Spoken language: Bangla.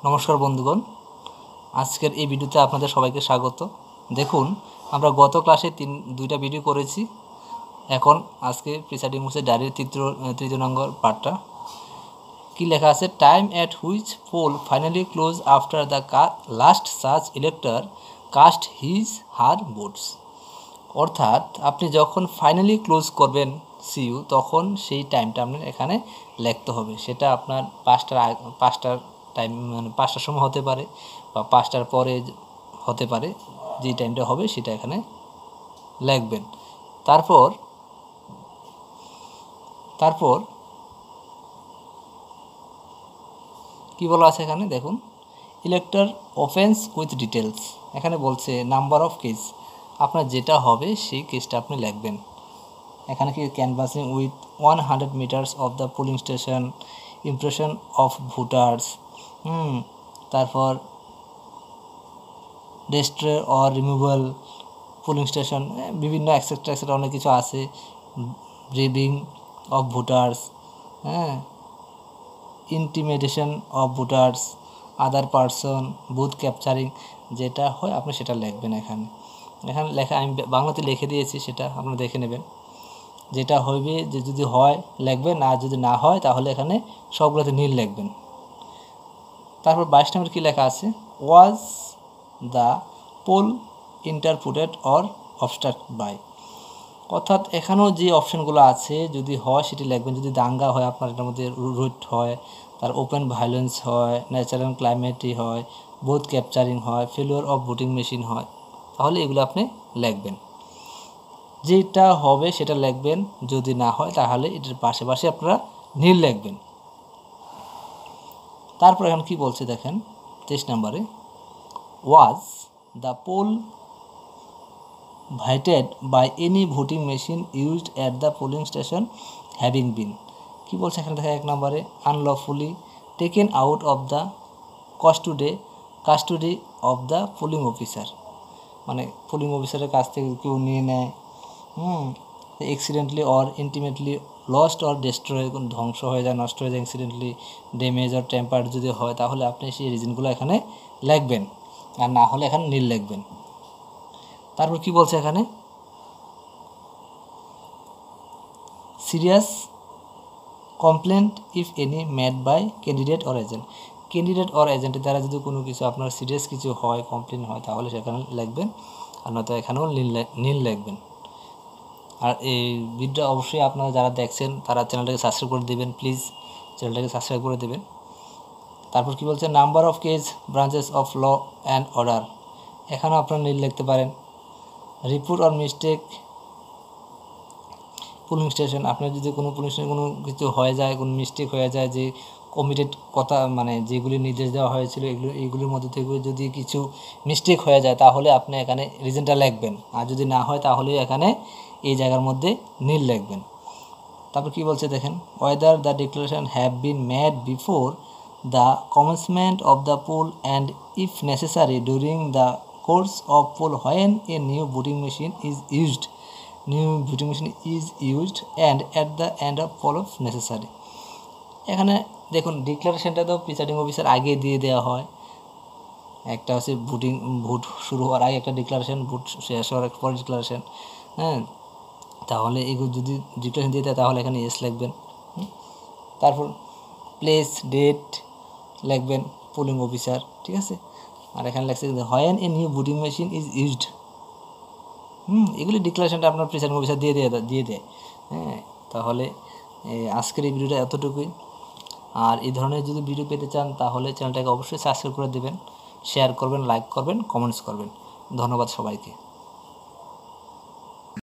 নমস্কার বন্ধুগণ, আজকের এই ভিডিওতে আপনাদের সবাইকে স্বাগত। দেখুন, আমরা গত ক্লাসে দুইটা ভিডিও করেছি। এখন আজকে প্রিসাইডিং অফিসার ডায়েরির তৃতীয় নম্বর পার্টটা কি লেখা আছে, time at which poll finally close after the last search elector cast his her votes. অর্থাৎ আপনি যখন ফাইনালি ক্লোজ করবেন সিইউ, তখন সেই টাইমটা আপনার এখানে লিখতে হবে। সেটা আপনার পাঁচটার টাইম, মানে 5টার সময় হতে পারে বা 5টার পরে হতে পারে। যেই টাইমটা হবে সেটা এখানে লিখবেন। তারপর কি বলা আছে এখানে দেখুন, ইলেক্টর অফেন্স উইথ ডিটেলস। এখানে বলছে নাম্বার অফ কেস, আপনার যেটা হবে সেই কেসটা আপনি লিখবেন। এখানে কি canvassing with 100 metres of the polling station, impression of voters, তারপর destroy or removal polling station, বিভিন্ন এক্সেট্রা অনেক কিছু আছে। Bribing of voters, intimidation of voters, other person, booth capturing, যেটা হয় আপনি সেটা লিখবেন। এখানে লেখা আমি বাংলাতে লিখে দিয়েছি, সেটা আপনারা দেখে নেবেন। যেটা হইবে, যে যদি হয় লিখবেন, আর যদি না হয় তাহলে এখানে সবগুলোতে নীল লিখবেন। তারপর 22 নম্বর কী লেখা আছে, was the poll interrupted or obstructed by. অর্থাৎ এখানেও যে অপশানগুলো আছে যদি হয় সেটি লিখবেন। যদি দাঙ্গা হয়, আপনার এটার মধ্যে রুট হয়, তার ওপেন ভায়োলেন্স হয়, ন্যাচারাল ক্লাইমেটই হয়, বুথ ক্যাপচারিং হয়, ফেলিওর অফ ভোটিং মেশিন হয়, তাহলে এগুলো আপনি লিখবেন। যেটা হবে সেটা লিখবেন, যদি না হয় তাহলে এটার পাশে আপনারা নীল লিখবেন। তারপর এখন কি বলছে দেখেন, 23 নম্বরে, was the poll vitiated by any voting machine used at the polling station having been. কী বলছে এখানে দেখেন 1 নম্বরে, unlawfully taken out of the custody of the polling officer. মানে পোলিং অফিসারের কাছ থেকে কেউ নিয়ে নেয়, accidentally or intimately lost or destroy, ধ্বংস হয়ে যায়, নষ্ট হয়ে যায়, অ্যাক্সিডেন্টলি ড্যামেজ অর টেম্পার যদি হয়, তাহলে আপনি সেই রিজনগুলো এখানে লিখবেন, আর না হলে এখানে নীল লিখবেন। তারপর কি বলছে এখানে, serious complaint if any made by candidate or agent. Candidate or এজেন্টের দ্বারা যদি কোনো কিছু আপনার সিরিয়াস কিছু হয়, কমপ্লেন হয়, তাহলে সেখানে লিখবেন, আর নয়তো এখানেও নীল লিখবেন। আর এই ভিডিওটা অবশ্যই আপনারা যারা দেখছেন তারা চ্যানেলটাকে সাবস্ক্রাইব করে দেবেন, প্লিজ চ্যানেলটাকে সাবস্ক্রাইব করে দেবেন। তারপর কি বলছে, number of case branches of law and order, এখানেও আপনারা নীল লিখতে পারেন। Report or mistake polling station, আপনার যদি কোনো পোলিং স্টেশনে কোনো কিছু হয়ে যায়, কোনো মিস্টেক হয়ে যায়, যে কমিটেড কথা, মানে যেগুলি নির্দেশ দেওয়া হয়েছিল এইগুলির মধ্যে থেকে যদি কিছু মিস্টেক হয়ে যায়, তাহলে আপনি এখানে রিজনটা লিখবেন, আর যদি না হয় তাহলে এখানে এই জায়গার মধ্যে নীল লিখবেন। তারপর কি বলছে দেখেন, whether the declaration have been made before the commencement of the poll and if necessary during the course of poll when a new voting machine is used and at the end of poll of necessary. এখানে দেখুন, ডিক্লারেশনটা তো প্রিসাইডিং অফিসার আগে দিয়ে দেওয়া হয়। একটা হচ্ছে ভোট শুরু হওয়ার আগে একটা ডিক্লারেশন, ভোট শেষ হওয়ার পরে ডিক্লারেশন, তাহলে এগুলো যদি ডিক্লারেশন দিয়ে দেয় তাহলে এখানে এস লিখবেন। তারপর প্লেস ডেট লিখবেন, পোলিং অফিসার, ঠিক আছে। আর এখানে লেখছে when a new voting machine is used, এগুলি ডিক্লারেশনটা আপনার প্রিসাইডিং অফিসার দিয়ে দেয়। তাহলে আজকের এই ভিডিওটা এতটুকুই। আর এই ধরনের যদি ভিডিও পেতে চান তাহলে চ্যানেলটাকে অবশ্যই সাবস্ক্রাইব করে দেবেন, শেয়ার করবেন, লাইক করবেন, কমেন্টস করবেন। ধন্যবাদ সবাইকে।